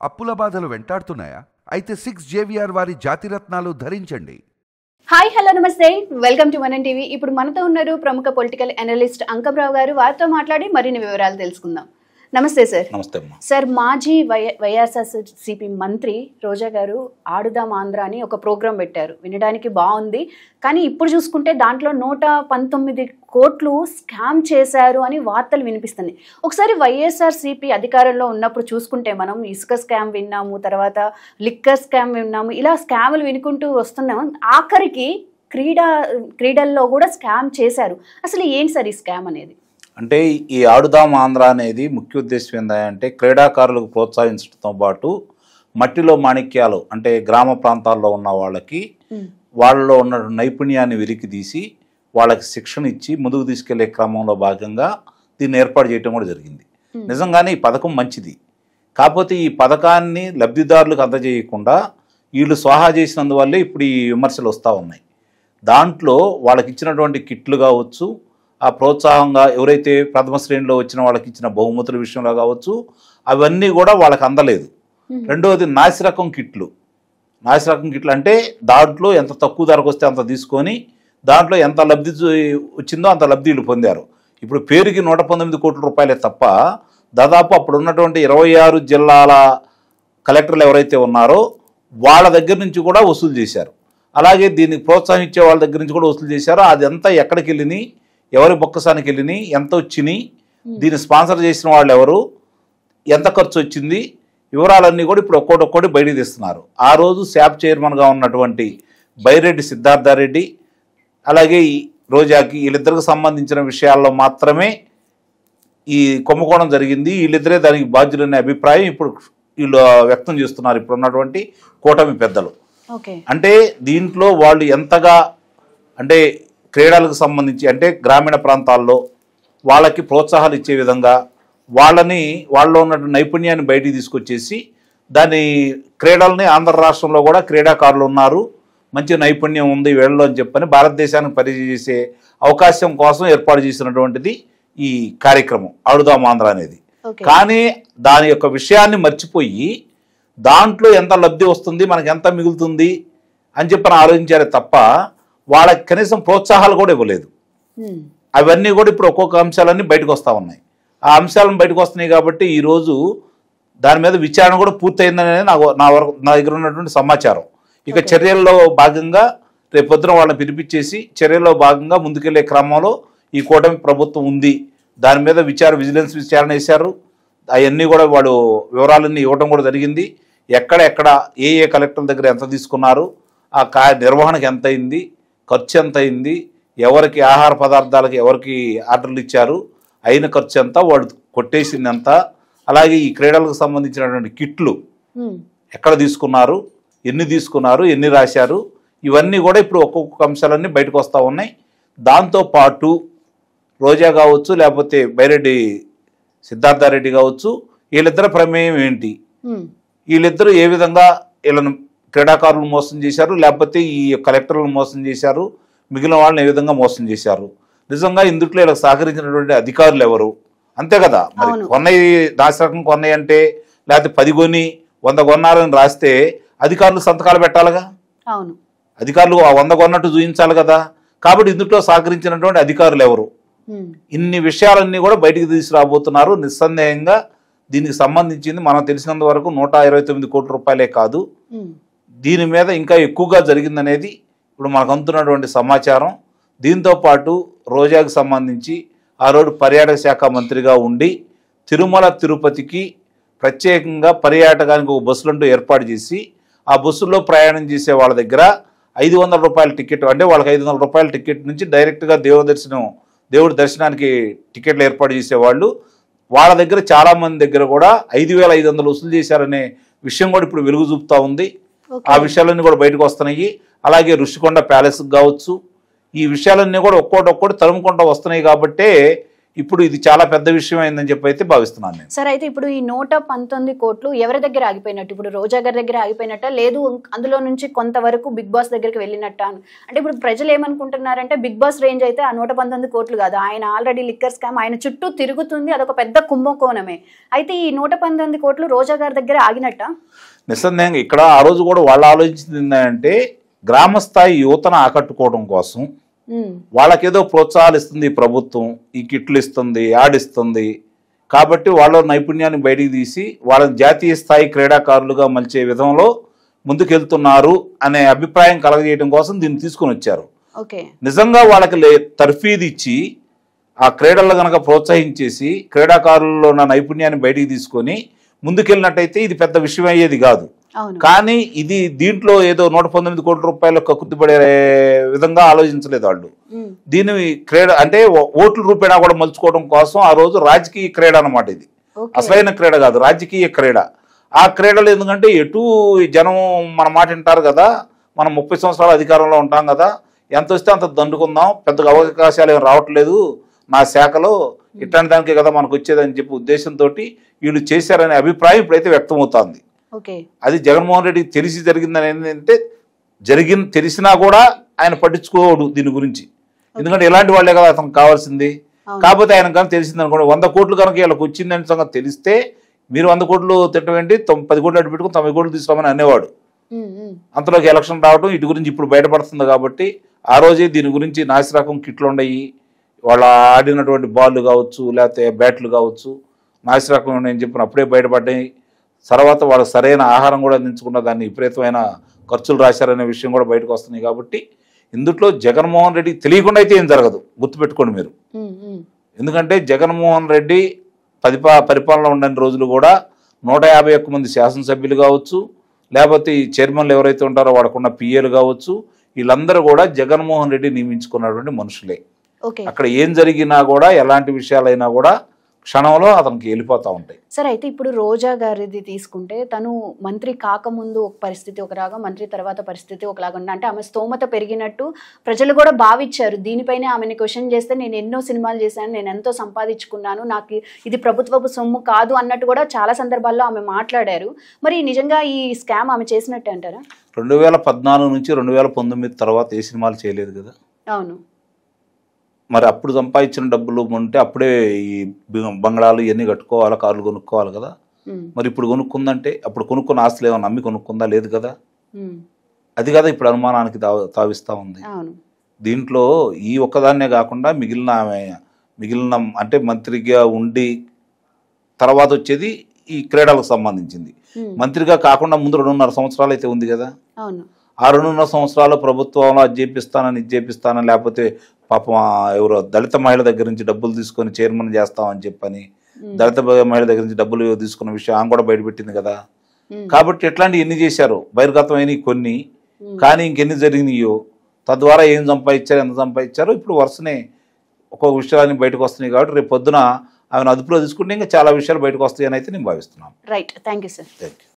అప్పుల బాధలు వెంటాడుతున్నాయా? అయితే 6JVR వారి జాతిరత్నాలు ధరించండి. హాయ్ హలో నమస్తే, వెల్కమ్ టు మనం టీవీ. ఇప్పుడు మనతో ఉన్నారు ప్రముఖ పొలిటికల్ అనలిస్ట్ అంకమరావు గారు. వారితో మాట్లాడి మరిన్ని వివరాలు తెలుసుకుందాం. నమస్తే సార్. నమస్తే అమ్మా. సార్, మాజీ వైఎస్ఆర్సీపీ మంత్రి రోజా గారు ఆడుదాం ఆంధ్ర అని ఒక ప్రోగ్రాం పెట్టారు. వినడానికి బాగుంది, కానీ ఇప్పుడు చూసుకుంటే దాంట్లో 119 కోట్లు స్కామ్ చేశారు అని వార్తలు వినిపిస్తున్నాయి. ఒకసారి వైఎస్ఆర్సీపీ అధికారంలో ఉన్నప్పుడు చూసుకుంటే మనం ఇసుక స్కామ్ విన్నాము, తర్వాత లిక్కర్ స్కామ్ విన్నాము, ఇలా స్కాములు వినుకుంటూ వస్తున్నాము. ఆఖరికి క్రీడల్లో కూడా స్కామ్ చేశారు. అసలు ఏంటి సార్ ఈ స్కామ్ అనేది? అంటే ఈ ఆడుదాం ఆంధ్ర అనేది ముఖ్య ఉద్దేశం ఏంటంటే క్రీడాకారులకు ప్రోత్సహించడంతో పాటు మట్టిలో మాణిక్యాలు అంటే గ్రామ ప్రాంతాల్లో ఉన్న వాళ్ళకి వాళ్ళలో ఉన్న నైపుణ్యాన్ని వెలికి తీసి వాళ్ళకి శిక్షణ ఇచ్చి ముందుకు తీసుకెళ్లే క్రమంలో భాగంగా దీన్ని ఏర్పాటు చేయడం కూడా జరిగింది. నిజంగానే ఈ పథకం మంచిది. కాకపోతే ఈ పథకాన్ని లబ్ధిదారులకు అందజేయకుండా వీళ్ళు స్వాహా చేసినందువల్లే ఇప్పుడు ఈ విమర్శలు వస్తూ ఉన్నాయి. దాంట్లో వాళ్ళకి ఇచ్చినటువంటి కిట్లు కావచ్చు, ఆ ప్రోత్సాహంగా ఎవరైతే ప్రథమ శ్రేణిలో వచ్చిన వాళ్ళకి ఇచ్చిన బహుమతుల విషయంలో కావచ్చు, అవన్నీ కూడా వాళ్ళకి అందలేదు. రెండవది నాసిరకం కిట్లు అంటే దాంట్లో ఎంత తక్కువ ధరకు వస్తే అంత తీసుకొని దాంట్లో ఎంత లబ్ధి వచ్చిందో అంత లబ్ధి వీళ్ళు పొందారు. ఇప్పుడు పేరుకి 119 కోట్ల రూపాయలే తప్ప దాదాపు అప్పుడు ఉన్నటువంటి 26 జిల్లాల కలెక్టర్లు ఎవరైతే ఉన్నారో వాళ్ళ దగ్గర నుంచి కూడా వసూలు చేశారు. అలాగే దీనికి ప్రోత్సాహం ఇచ్చే వాళ్ళ దగ్గర నుంచి కూడా వసూలు చేశారు. అది అంతా ఎక్కడికి వెళ్ళినాయి, ఎవరి బొక్కసానికి వెళ్ళినాయి, ఎంత వచ్చినాయి, దీన్ని స్పాన్సర్ చేసిన వాళ్ళు ఎవరు, ఎంత ఖర్చు వచ్చింది, వివరాలన్నీ కూడా ఇప్పుడు ఒక్కొక్కటి బయటికి తీస్తున్నారు. ఆ రోజు శాప్ చైర్మన్గా ఉన్నటువంటి బైరెడ్డి సిద్ధార్థారెడ్డి అలాగే ఈ రోజాకి వీళ్ళిద్దరికి సంబంధించిన విషయాల్లో మాత్రమే ఈ కుంభకోణం జరిగింది, వీళ్ళిద్దరే దానికి బాధ్యులనే అభిప్రాయం ఇప్పుడు వీళ్ళు వ్యక్తం చేస్తున్నారు ఇప్పుడు ఉన్నటువంటి కూటమి పెద్దలు. అంటే దీంట్లో వాళ్ళు ఎంతగా అంటే క్రీడలకు సంబంధించి అంటే గ్రామీణ ప్రాంతాల్లో వాళ్ళకి ప్రోత్సాహాలు ఇచ్చే విధంగా వాళ్ళలో ఉన్న నైపుణ్యాన్ని బయటికి తీసుకొచ్చేసి దాని క్రీడల్ని ఆంధ్ర రాష్ట్రంలో కూడా క్రీడాకారులు ఉన్నారు, మంచి నైపుణ్యం ఉంది వీళ్ళలో అని చెప్పని భారతదేశానికి పరిచయం చేసే అవకాశం కోసం ఏర్పాటు చేసినటువంటిది ఈ కార్యక్రమం ఆడుదాం ఆంధ్ర అనేది. కానీ దాని యొక్క విషయాన్ని మర్చిపోయి దాంట్లో ఎంత లబ్ధి వస్తుంది, మనకి ఎంత మిగులుతుంది అని చెప్పని ఆలోచించారే తప్ప వాళ్ళకి కనీసం ప్రోత్సాహాలు కూడా ఇవ్వలేదు. అవన్నీ కూడా ఇప్పుడు ఒక్కొక్క అంశాలన్నీ బయటకు వస్తూ ఉన్నాయి. ఆ అంశాలను బయటకు వస్తున్నాయి కాబట్టి ఈరోజు దాని మీద విచారణ కూడా పూర్తయిందనేది నా దగ్గర ఉన్నటువంటి సమాచారం. ఇక చర్యల్లో భాగంగా రేపు పొద్దున వాళ్ళని పిలిపించేసి చర్యల్లో భాగంగా ముందుకెళ్లే క్రమంలో ఈ కూటమి ప్రభుత్వం ఉంది, దాని మీద విజిలెన్స్ విచారణ వేశారు. అవన్నీ కూడా వాడు వివరాలన్నీ ఇవ్వడం కూడా జరిగింది. ఎక్కడ ఏ కలెక్టర్ల దగ్గర ఎంత తీసుకున్నారు, ఆ నిర్వహణకు ఎంత అయింది, ఖర్చు ఎంత అయింది, ఎవరికి ఆహార పదార్థాలకి ఎవరికి ఆర్డర్లు ఇచ్చారు, అయిన ఖర్చు ఎంత, వాడు కొట్టేసింది ఎంత, అలాగే ఈ క్రీడలకు సంబంధించినటువంటి కిట్లు ఎక్కడ తీసుకున్నారు, ఎన్ని రాశారు, ఇవన్నీ కూడా ఇప్పుడు ఒక్కొక్క అంశాలన్నీ బయటకు వస్తూ ఉన్నాయి. దాంతోపాటు రోజా కావచ్చు లేకపోతే బైరెడ్డి సిద్ధార్థారెడ్డి కావచ్చు, వీళ్ళిద్దరి ప్రమేయం ఏంటి, వీళ్ళిద్దరూ ఏ విధంగా వీళ్ళను క్రీడాకారులను మోసం చేశారు, లేకపోతే ఈ కలెక్టర్లను మోసం చేశారు, మిగిలిన వాళ్ళని ఏ విధంగా మోసం చేశారు, నిజంగా ఇందుట్లో ఇలా సహకరించినటువంటి అధికారులు ఎవరు, అంతే కదా. మరి కొన్నయి నాశరకం కొన్నాయి అంటే లేకపోతే 10 కొని 100 కొన్నారని రాస్తే అధికారులు సంతకాలు పెట్టాలిగా, అధికారులు 100 కొన్నట్టు చూపించాలి కదా. కాబట్టి ఇందులో సహకరించినటువంటి అధికారులు ఎవరు, ఇన్ని విషయాలన్నీ కూడా బయటికి తీసుకురాబోతున్నారు. నిస్సందేహంగా దీనికి సంబంధించింది మనకు తెలిసినంత వరకు 129 కోట్ల రూపాయలే కాదు, దీని మీద ఇంకా ఎక్కువగా జరిగిందనేది ఇప్పుడు మనకు అందుతున్నటువంటి సమాచారం. దీంతో పాటు రోజాకు సంబంధించి ఆ రోజు పర్యాటక శాఖ మంత్రిగా ఉండి తిరుమల తిరుపతికి ప్రత్యేకంగా పర్యాటకానికి ఒక బస్సులంటూ ఏర్పాటు చేసి ఆ బస్సుల్లో ప్రయాణం చేసే వాళ్ళ దగ్గర 500 రూపాయల టికెట్, అంటే వాళ్ళకి 500 రూపాయల టికెట్ నుంచి డైరెక్ట్గా దేవుడి దర్శనానికి టికెట్లు ఏర్పాటు చేసేవాళ్ళు, వాళ్ళ దగ్గర చాలామంది దగ్గర కూడా 5500 వసూలు చేశారనే విషయం కూడా ఇప్పుడు వెలుగు చూపుతూ ఉంది. ఆ విషయాలన్నీ కూడా బయటకు వస్తున్నాయి. అలాగే ఋషికొండ ప్యాలెస్కి కావచ్చు, ఈ విషయాలన్నీ కూడా ఒక్కోటి తరుముకుంటూ వస్తున్నాయి. కాబట్టే ఇప్పుడు ఇది చాలా పెద్ద విషయం అయిందని చెప్పి అయితే భావిస్తున్నాను నేను. సరే, అయితే ఇప్పుడు ఈ 119 కోట్లు ఎవరి దగ్గర ఆగిపోయినట్టు? ఇప్పుడు రోజా గారి దగ్గర ఆగిపోయినట్ట, లేదు అందులో నుంచి కొంతవరకు బిగ్ బాస్ దగ్గరికి వెళ్ళినట్ట? అంటే ఇప్పుడు ప్రజలు ఏమనుకుంటున్నారంటే బిగ్ బాస్ రేంజ్ అయితే ఆ 119 కోట్లు కాదు, ఆయన ఆల్రెడీ లిక్కర్ స్కామ్ ఆయన చుట్టూ తిరుగుతుంది, అదొక పెద్ద కుంభకోణమే. అయితే ఈ 119 కోట్లు రోజా గారి దగ్గర ఆగినట్ట? నిస్సందేహంగా ఇక్కడ ఆ రోజు కూడా వాళ్ళు ఆలోచించింది ఏంటంటే గ్రామ స్థాయి యువతను ఆకట్టుకోవడం కోసం వాళ్ళకేదో ప్రోత్సాహాలు ఇస్తుంది ప్రభుత్వం, ఈ కిట్లు ఇస్తుంది, ఆడిస్తుంది, కాబట్టి వాళ్ళ నైపుణ్యాన్ని బయటికి తీసి వాళ్ళని జాతీయ స్థాయి క్రీడాకారులుగా మలిచే విధంలో ముందుకెళ్తున్నారు అనే అభిప్రాయం కలగజేయడం కోసం దీన్ని తీసుకొని వచ్చారు. నిజంగా వాళ్ళకి తర్ఫీదు ఇచ్చి ఆ క్రీడల్లో కనుక ప్రోత్సహించేసి క్రీడాకారుల్లో ఉన్న నైపుణ్యాన్ని బయటికి తీసుకొని ముందుకెళ్ళినట్టయితే ఇది పెద్ద విషయం అయ్యేది కాదు. కానీ ఇది దీంట్లో ఏదో 119 కోట్ల రూపాయలు కక్కుర్తిపడే విధంగా ఆలోచించలేదు వాళ్ళు. దీన్ని క్రీడ అంటే ఓట్ల రూపేణా కూడా మలుచుకోవడం కోసం ఆ రోజు రాజకీయ క్రీడ అన్నమాట. ఇది అసలైన క్రీడ కాదు, రాజకీయ క్రీడ. ఆ క్రీడలు ఎందుకంటే ఎటు జనం మన మాట వింటారు కదా, మనం 30 సంవత్సరాల అధికారంలో ఉంటాం కదా, ఎంత వస్తే అంత దండుకుందాం, పెద్దగా అవకాశాలు ఏం రావట్లేదు నా శాఖలో, ఇట్లాంటి దానికే కదా మనకు వచ్చేదని చెప్పి ఉద్దేశంతో వీళ్ళు చేశారనే అభిప్రాయం ఇప్పుడైతే వ్యక్తమవుతోంది. అది జగన్మోహన్ రెడ్డికి తెలిసి జరిగిందని ఏంటంటే తెలిసినా కూడా ఆయన పట్టించుకోడు దీని గురించి, ఎందుకంటే ఇలాంటి వాళ్ళే కదా అతనికి కావాల్సింది. కాకపోతే ఆయన కనుక తెలిసింది అనుకోండి, 100 కోట్లు కనుక వీళ్ళకి వచ్చిందని సంగతి తెలిస్తే మీరు 100 కోట్లు తిట్టవేంటి, 10 కోట్లు అడ్డు పెట్టుకుని 90 కోట్లు తీసుకోమని అనేవాడు. అంతలోకి ఎలక్షన్ రావడం ఇటు గురించి ఇప్పుడు బయటపడుతుంది కాబట్టి ఆ రోజే దీని గురించి నాసిరకం కిట్లు ఉండయి, వాళ్ళ ఆడినటువంటి బాళ్ళు కావచ్చు లేకపోతే బ్యాట్లు కావచ్చు నాసిరకం ఉన్నాయని చెప్పిన అప్పుడే బయటపడ్డాయి. తర్వాత వాళ్ళకి సరైన ఆహారం కూడా అందించకుండా దాన్ని విపరీతమైన ఖర్చులు రాశారనే విషయం కూడా బయటకు వస్తున్నాయి. కాబట్టి ఇందులో జగన్మోహన్ రెడ్డికి తెలియకుండా అయితే ఏం జరగదు, గుర్తుపెట్టుకోండి మీరు. ఎందుకంటే జగన్మోహన్ రెడ్డి పరిపాలన ఉండని రోజులు కూడా 151 మంది శాసనసభ్యులు కావచ్చు లేకపోతే ఈ చైర్మన్లు ఎవరైతే ఉంటారో వాడుకున్న పిఏలు కావచ్చు, వీళ్ళందరూ కూడా జగన్మోహన్ రెడ్డి నియమించుకున్నటువంటి మనుషులే. అక్కడ ఏం జరిగినా కూడా ఎలాంటి విషయాలైనా కూడా క్షణంలో అతనికి వెళ్ళిపోతూ ఉంటాయి. సరే, అయితే ఇప్పుడు రోజా గారిది తీసుకుంటే తను మంత్రి కాకముందు ఒక పరిస్థితి ఒకలాగా, మంత్రి తర్వాత పరిస్థితి ఒకలాగా ఉండే, అంటే ఆమె స్తోమత పెరిగినట్టు ప్రజలు కూడా భావించారు. దీనిపైనే ఆమెని క్వశ్చన్ చేస్తే నేను ఎన్నో సినిమాలు చేశాను, నేను ఎంతో సంపాదించుకున్నాను, నాకు ఇది ప్రభుత్వపు సొమ్ము కాదు అన్నట్టు కూడా చాలా సందర్భాల్లో ఆమె మాట్లాడారు. మరి నిజంగా ఈ స్కామ్ ఆమె చేసినట్టే అంటారా? 2014 నుంచి 2019 తర్వాత ఏ సినిమాలు చేయలేదు కదా. అవును. మరి అప్పుడు సంపాదించిన డబ్బులు ఉంటే అప్పుడే ఈ బంగ్లాలు ఇవన్నీ కట్టుకోవాలి, కార్లు కొనుక్కోవాలి కదా. మరి ఇప్పుడు కొనుక్కుందంటే అప్పుడు కొనుక్కున్న ఆస్తులు ఏమన్నా అమ్మి కొనుక్కుందా? లేదు కదా. అది కదా ఇప్పుడు అనుమానానికి తావిస్తూ ఉంది. దీంట్లో ఈ ఒక్కదాన్నే కాకుండా మిగిలిన అంటే మంత్రిగా ఉండి తర్వాత వచ్చేది ఈ క్రీడలకు సంబంధించింది. మంత్రిగా కాకుండా ముందు 2.5 సంవత్సరాలు అయితే ఉంది కదా. ఆ 2.5 సంవత్సరాలు ప్రభుత్వంలో అది చేపిస్తానని ఇది చేపిస్తానని లేకపోతే పాపం ఎవరో దళిత మహిళ దగ్గర నుంచి డబ్బులు తీసుకొని చైర్మన్ చేస్తామని చెప్పని దళిత మహిళ దగ్గర నుంచి డబ్బులు తీసుకున్న విషయం ఆమె కూడా బయటపెట్టింది కదా. కాబట్టి ఎట్లాంటివి ఎన్ని చేశారు, బహిర్గతమైనవి కొన్ని, కానీ ఇంకెన్ని జరిగినాయో, తద్వారా ఏం సంపాదించారు, ఎంత సంపాదించారో ఇప్పుడు వరుసనే ఒక్కొక్క విషయాన్ని బయటకు వస్తున్నాయి. కాబట్టి రేపు పొద్దున ఆమెను అదుపులో తీసుకుంటే ఇంకా చాలా విషయాలు బయటకు వస్తాయని అయితే నేను భావిస్తున్నాను. Right, thank you sir. Thank you.